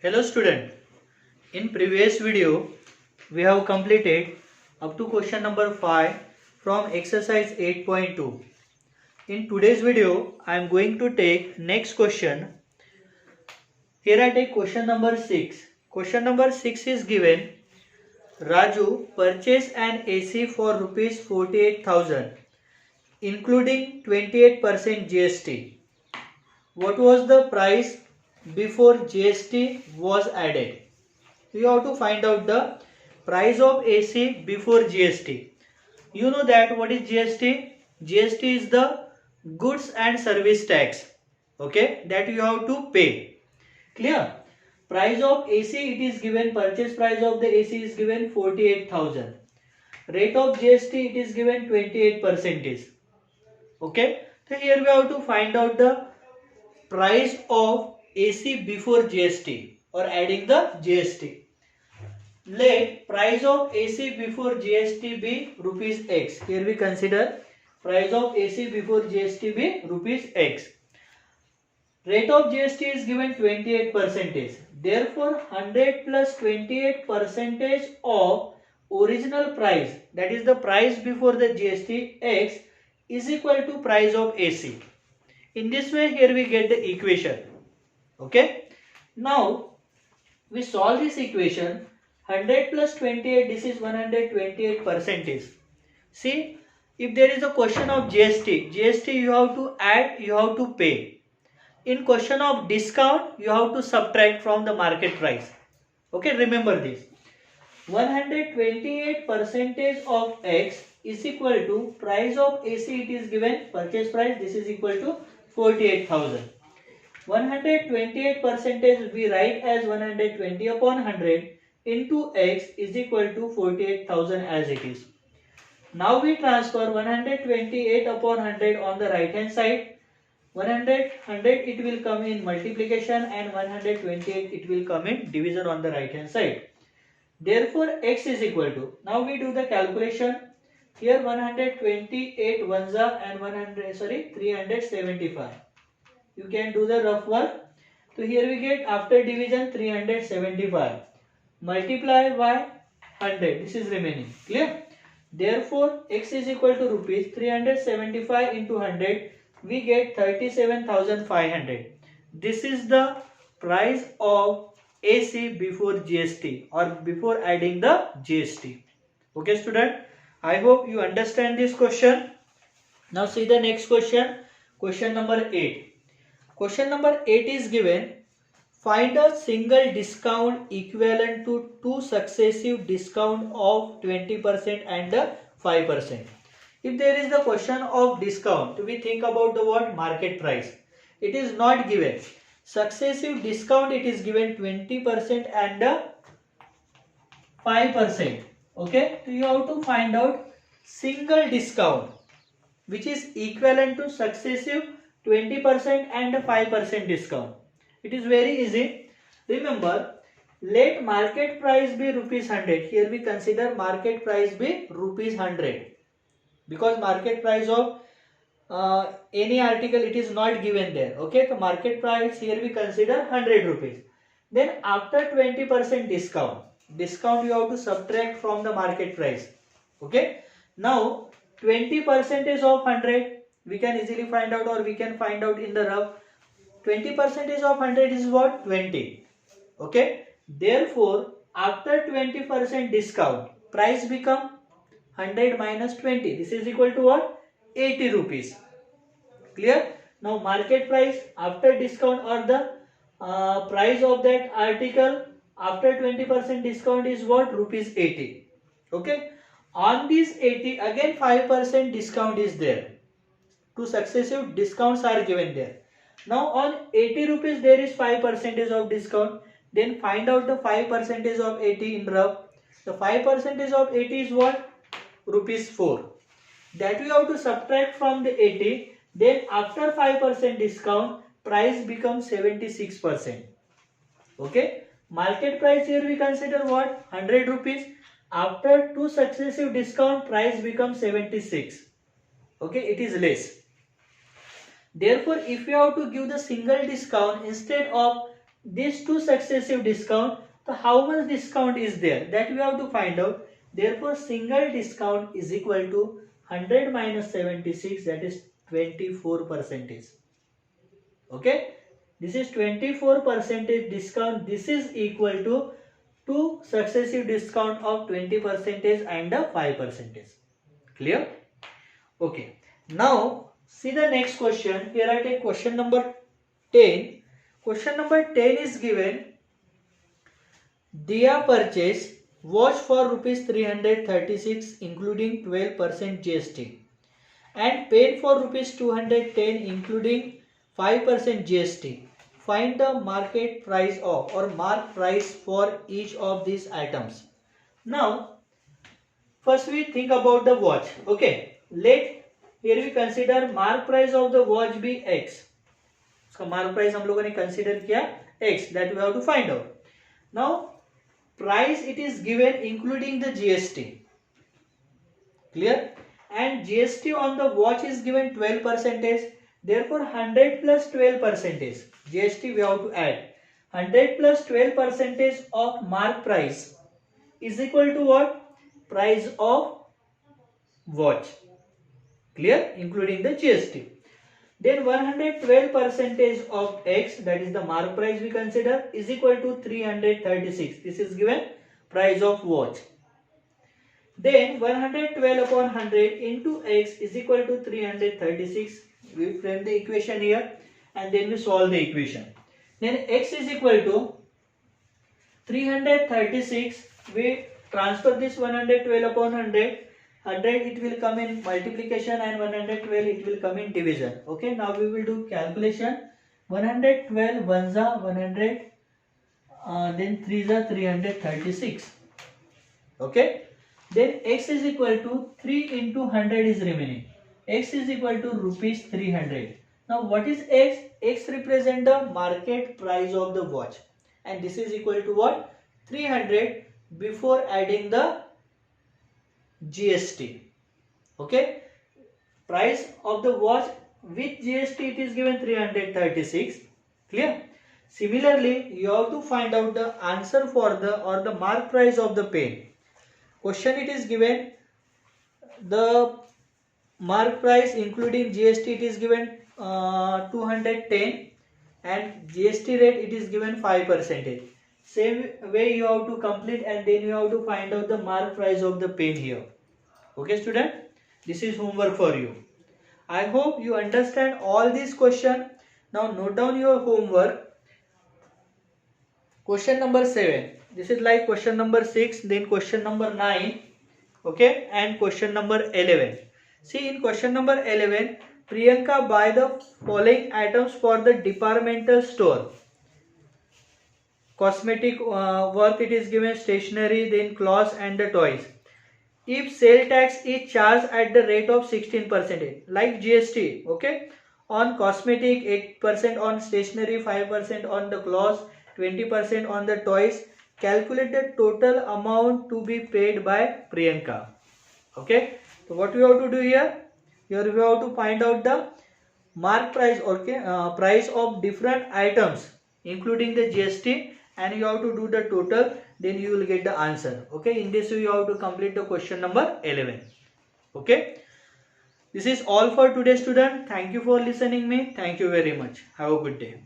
Hello student, in previous video we have completed up to question number 5 from exercise 8.2. In today's video I am going to take next question. Here I take question number 6. Question number 6 is given. Raju purchased an AC for rupees 48,000 including 28% GST. What was the price before GST was added? You have to find out the price of AC before GST. You know that what is GST? GST is the goods and service tax. Okay, that you have to pay. Clear? Price of AC it is given, purchase price of the AC is given 48,000. Rate of GST it is given 28%. Okay, so here we have to find out the price of AC before GST or adding the GST. Let price of AC before GST be rupees X. Here we consider price of AC before GST be rupees X. Rate of GST is given 28%. Therefore, 100 plus 28% of original price, that is the price before the GST X, is equal to price of AC. In this way, here we get the equation. Okay. Now, we solve this equation. 100 plus 28, this is 128%. See, if there is a question of GST you have to add, you have to pay. In question of discount, you have to subtract from the market price. Okay, remember this. 128% of X is equal to price of AC, it is given purchase price, this is equal to 48,000. 128% we write as 120 upon 100 into X is equal to 48,000 as it is. Now we transfer 128 upon 100 on the right hand side. 100 it will come in multiplication and 128 it will come in division on the right hand side. Therefore X is equal to, now we do the calculation. Here 128 ones and 375. You can do the rough work. So here we get after division 375. Multiply by 100. This is remaining. Clear? Therefore, X is equal to rupees 375 into 100. We get 37,500. This is the price of AC before GST or before adding the GST. Okay, student? I hope you understand this question. Now see the next question. Question number 8. Question number 8 is given. Find a single discount equivalent to two successive discount of 20% and 5%. If there is the question of discount, we think about the word market price. It is not given. Successive discount it is given 20% and 5%. Okay, so you have to find out single discount which is equivalent to successive 20% and 5% discount. It is very easy. Remember, let market price be rupees 100. Here we consider market price be rupees 100 because market price of any article it is not given there. Okay, so market price here we consider 100 rupees. Then after 20% discount you have to subtract from the market price. Okay, now 20% of 100 we can easily find out, or we can find out in the rough. 20% of 100 is what? 20. Okay. Therefore, after 20% discount, price become 100 minus 20. This is equal to what? 80 rupees. Clear? Now, market price after discount or the price of that article after 20% discount is what? Rupees 80. Okay. On this 80, again 5% discount is there. Two successive discounts are given there. Now on 80 rupees there is 5% of discount. Then find out the 5% of 80 in rough. The 5% of 80 is what? Rupees 4. That we have to subtract from the 80. Then after 5% discount, price becomes 76%. Okay. Market price here we consider what? 100 rupees. After two successive discount, price becomes 76. Okay. It is less. Therefore, if you have to give the single discount, instead of these two successive discount, so how much discount is there, that we have to find out. Therefore single discount is equal to 100 minus 76, that is 24%. Okay, this is 24% discount. This is equal to two successive discount of 20% and a 5%. Clear? Okay, now see the next question. Here I take question number 10. Question number 10 is given. Dia purchase watch for rupees 336 including 12% GST and paid for rupees 210 including 5% GST. Find the market price of or mark price for each of these items. Now first we think about the watch. Okay, here we consider mark price of the watch be X. So mark price हम लोगों ने consider किया X, that we have to find out. Now price it is given including the GST. Clear? And GST on the watch is given 12%. Therefore 100 plus 12%. GST we have to add. 100 plus 12% of mark price is equal to what? Price of watch. Clear? Including the GST. Then 112% of X, that is the mark price we consider, is equal to 336. This is given price of watch. Then 112 upon 100 into X is equal to 336. We frame the equation here and then we solve the equation. Then X is equal to 336. We transfer this 112 upon 100. 100 it will come in multiplication and 112 it will come in division. Okay, now we will do calculation. 112 1s are 100, then 3s are 336. Okay, then X is equal to 3 into 100 is remaining. X is equal to rupees 300. Now what is X? X represent the market price of the watch and this is equal to what? 300 before adding the GST. Okay, price of the watch with GST it is given 336. Clear? Similarly, you have to find out the answer for the mark price of the pen. Question it is given the mark price including GST it is given 210 and GST rate it is given 5%. Same way you have to complete and then you have to find out the mark price of the pen here. Okay student, this is homework for you. I hope you understand all these questions. Now note down your homework. Question number 7. This is like question number 6, then question number 9. Okay, and question number 11. See, in question number 11, Priyanka buy the following items for the departmental store. Cosmetic work it is given, stationery, then clothes and the toys. If sale tax is charged at the rate of 16%, like GST, okay, on cosmetic 8%, on stationery 5%, on the clothes 20%, on the toys, calculate the total amount to be paid by Priyanka. Okay, so what we have to do here? Here we have to find out the mark price, okay, price of different items including the GST, and you have to do the total, then you will get the answer. Okay, in this way you have to complete the question number 11. Okay, this is all for today student. Thank you for listening me. Thank you very much. Have a good day.